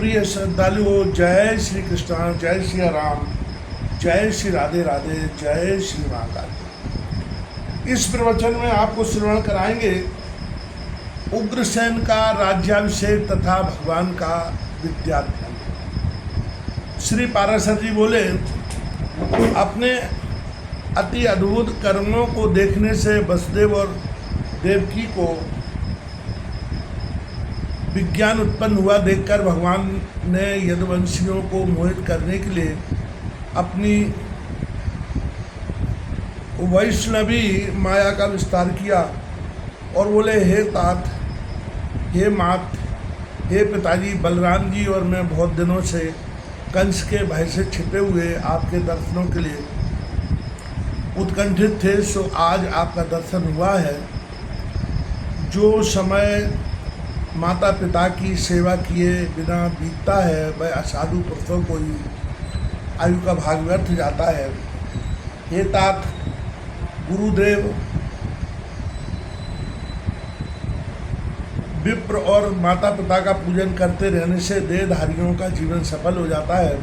प्रिय श्रद्धालुओं, जय श्री कृष्ण, जय श्री राम, जय श्री राधे राधे, जय श्री महाकाल। इस प्रवचन में आपको श्रवण कराएंगे उग्रसेन का राज्याभिषेक तथा भगवान का विद्याध्ययन। श्री पाराशर जी बोले, अपने अति अद्भुत कर्मों को देखने से वसुदेव और देवकी को विज्ञान उत्पन्न हुआ देखकर भगवान ने यदुवंशियों को मोहित करने के लिए अपनी वैष्णवी माया का विस्तार किया और बोले, हे तात, हे मात, हे पिताजी बलराम जी, और मैं बहुत दिनों से कंस के भय से छिपे हुए आपके दर्शनों के लिए उत्कंठित थे। सो आज आपका दर्शन हुआ है। जो समय माता पिता की सेवा किए बिना बीतता है, वह असाधु पुरुषों को ही आयु का भाग व्यर्थ जाता है। हे तात, गुरुदेव, विप्र और माता पिता का पूजन करते रहने से देहधारियों का जीवन सफल हो जाता है।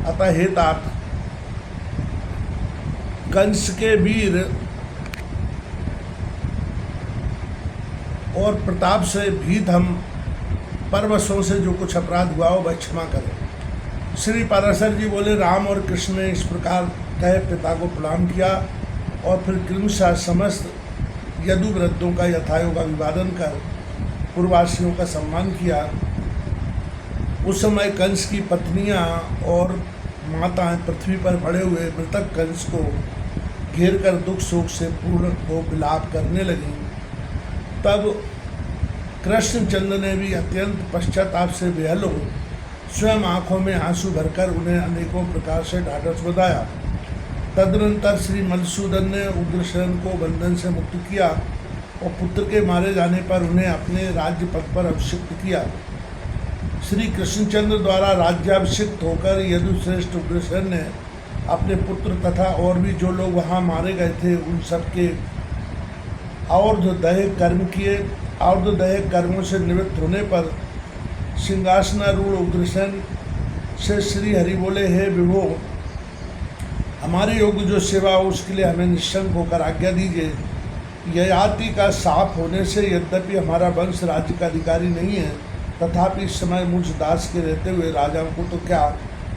अतः हे तात, कंस के वीर और प्रताप से भीत हम परवशों से जो कुछ अपराध हुआ हो वह क्षमा करें। श्री पाराशर जी बोले, राम और कृष्ण ने इस प्रकार कह पिता को प्रणाम किया और फिर क्रमशः समस्त यदु वृद्धों का यथायोग अभिवादन कर पूर्ववासियों का सम्मान किया। उस समय कंस की पत्नियां और माताएं पृथ्वी पर पड़े हुए मृतक कंस को घेर कर दुख शोक से पूर्ण हो विलाप करने लगी। तब कृष्णचंद्र ने भी अत्यंत पश्चाताप से बेहल हो स्वयं आँखों में आंसू भरकर उन्हें अनेकों प्रकार से ढाढ़स बधाया। तदनंतर श्री मधुसूदन ने उग्रसेन को बंधन से मुक्त किया और पुत्र के मारे जाने पर उन्हें अपने राज्य पद पर अभिषिक्त किया। श्री कृष्णचंद्र द्वारा राज्याभिषिक्त होकर यदुश्रेष्ठ उग्रसेन ने अपने पुत्र तथा और भी जो लोग वहाँ मारे गए थे उन सबके और्ध्वदैहिक कर्म किए। और्ध्वदैहिक कर्मों से निवृत्त होने पर सिंहासनारूढ़ उग्रसेन से श्री हरि बोले, हे विभो, हमारे योग्य जो सेवा हो उसके लिए हमें निशंक होकर आज्ञा दीजिए। ययाति का साप होने से यद्यपि हमारा वंश राज्य का अधिकारी नहीं है, तथापि इस समय मुझ दास के रहते हुए राजाओं को तो क्या,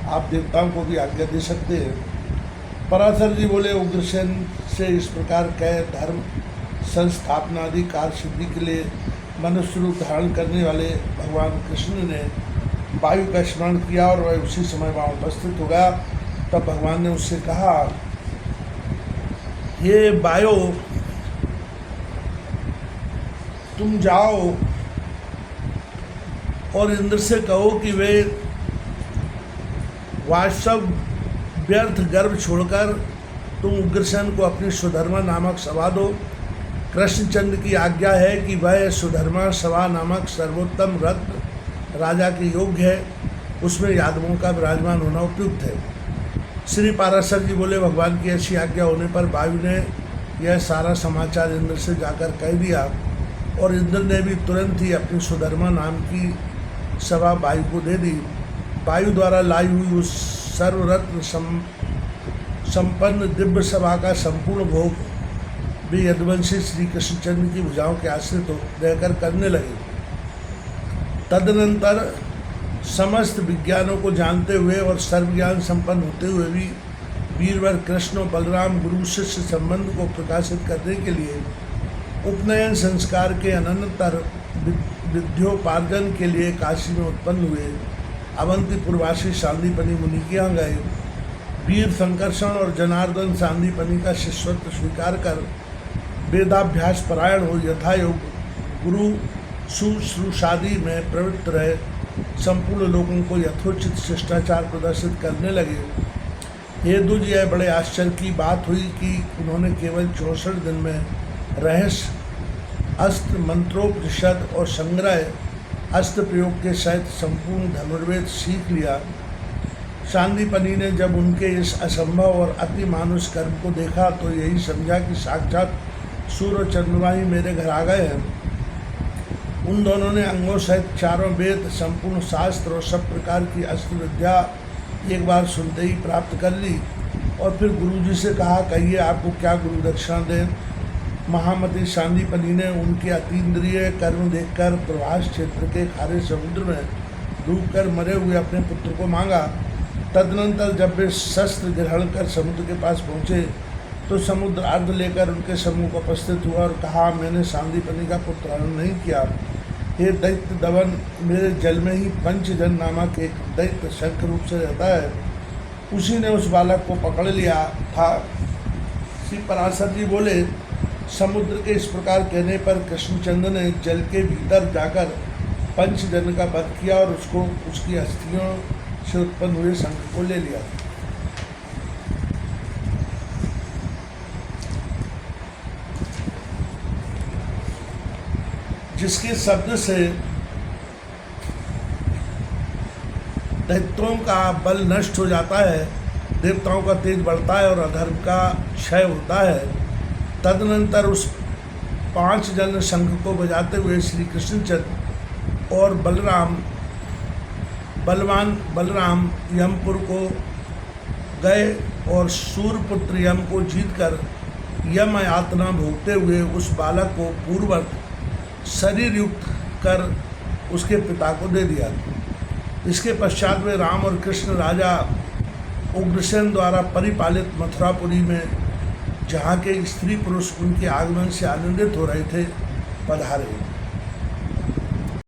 आप देवताओं को भी आज्ञा दे सकते हैं। पराशर जी बोले, उग्रसेन से इस प्रकार कह धर्म संस्थापना आदि कार्य सिद्धि के लिए मनुष्य रूप धारण करने वाले भगवान कृष्ण ने वायु का स्मरण किया और वह उसी समय वहाँ उपस्थित हो गया। तब भगवान ने उससे कहा, हे वायु, तुम जाओ और इंद्र से कहो कि वे वास्तव व्यर्थ गर्भ छोड़कर तुम उग्रसेन को अपनी सुधर्मा नामक सभा दो। कृष्णचंद्र की आज्ञा है कि वह सुधर्मा सभा नामक सर्वोत्तम रत्न राजा के योग्य है, उसमें यादवों का विराजमान होना उपयुक्त है। श्री पाराशर जी बोले, भगवान की ऐसी आज्ञा होने पर वायु ने यह सारा समाचार इंद्र से जाकर कह दिया और इंद्र ने भी तुरंत ही अपनी सुधर्मा नाम की सभा वायु को दे दी। वायु द्वारा लाई हुई उस सर्वरत्न संपन्न दिव्य सभा का संपूर्ण भोग भी यदुवंशी श्री कृष्णचंद्र की भुजाओं के आश्रित रहकर करने लगे। तदनंतर समस्त विज्ञानों को जानते हुए और सर्वज्ञान संपन्न होते हुए भी वीरवर कृष्ण और बलराम गुरु शिष्य संबंध को प्रकाशित करने के लिए उपनयन संस्कार के अनंतर विद्योपार्जन के लिए काशी में उत्पन्न हुए अवंतीपुरवासी सांदीपनि मुनि के यहाँ गए। वीर संकर्षण और जनार्दन सांदीपनि का शिष्यत्व स्वीकार कर वेदाभ्यास परायण हो यथायोग गुरु शुश्रूषादि में प्रवृत्त रहे संपूर्ण लोगों को यथोचित शिष्टाचार प्रदर्शित करने लगे। हे दुज, यह बड़े आश्चर्य की बात हुई कि उन्होंने केवल 64 दिन में रहस्य अस्त्र मंत्रोपनिषद और संग्रह अस्त्र प्रयोग के सहित संपूर्ण धनुर्वेद सीख लिया। सांदीपनि ने जब उनके इस असंभव और अति मानुष कर्म को देखा तो यही समझा कि साक्षात सूर्य चंद्रमा ही मेरे घर आ गए हैं। उन दोनों ने अंगों सहित चारों वेद, संपूर्ण शास्त्र और सब प्रकार की अस्त्र विद्या एक बार सुनते ही प्राप्त कर ली और फिर गुरुजी से कहा, कहिए आपको क्या गुरु दक्षिणा दें। महामती सांदीपनी ने उनके अतीन्द्रिय कर्म देखकर प्रभास क्षेत्र के खारे समुद्र में डूबकर मरे हुए अपने पुत्र को मांगा। तदनंतर जब वे शस्त्र ग्रहण कर समुद्र के पास पहुँचे तो समुद्र अर्घ लेकर उनके सम्मुख उपस्थित हुआ और कहा, मैंने सांदीपनी का पुत्र हरण नहीं किया। हे दैत्य दवन, मेरे जल में ही पंचजन नामक एक दैत्य शंख रूप से रहता है, उसी ने उस बालक को पकड़ लिया था। श्री पराशर जी बोले, समुद्र के इस प्रकार कहने पर कृष्णचंद्र ने जल के भीतर जाकर पंचजन का वध किया और उसको उसकी अस्थियों से उत्पन्न हुए शंख को ले लिया। जिसके शब्द से दैत्यों का बल नष्ट हो जाता है, देवताओं का तेज बढ़ता है और अधर्म का क्षय होता है। तदनंतर उस 5 जन शंख को बजाते हुए श्री कृष्णचंद्र और बलवान बलराम यमपुर को गए और सूर्यपुत्र यम को जीतकर यम यातना भोगते हुए उस बालक को पूर्ववत शरीर युक्त कर उसके पिता को दे दिया। इसके पश्चात वे राम और कृष्ण राजा उग्रसेन द्वारा परिपालित मथुरापुरी में, जहाँ के स्त्री पुरुष उनके आगमन से आनंदित हो रहे थे, पधारे।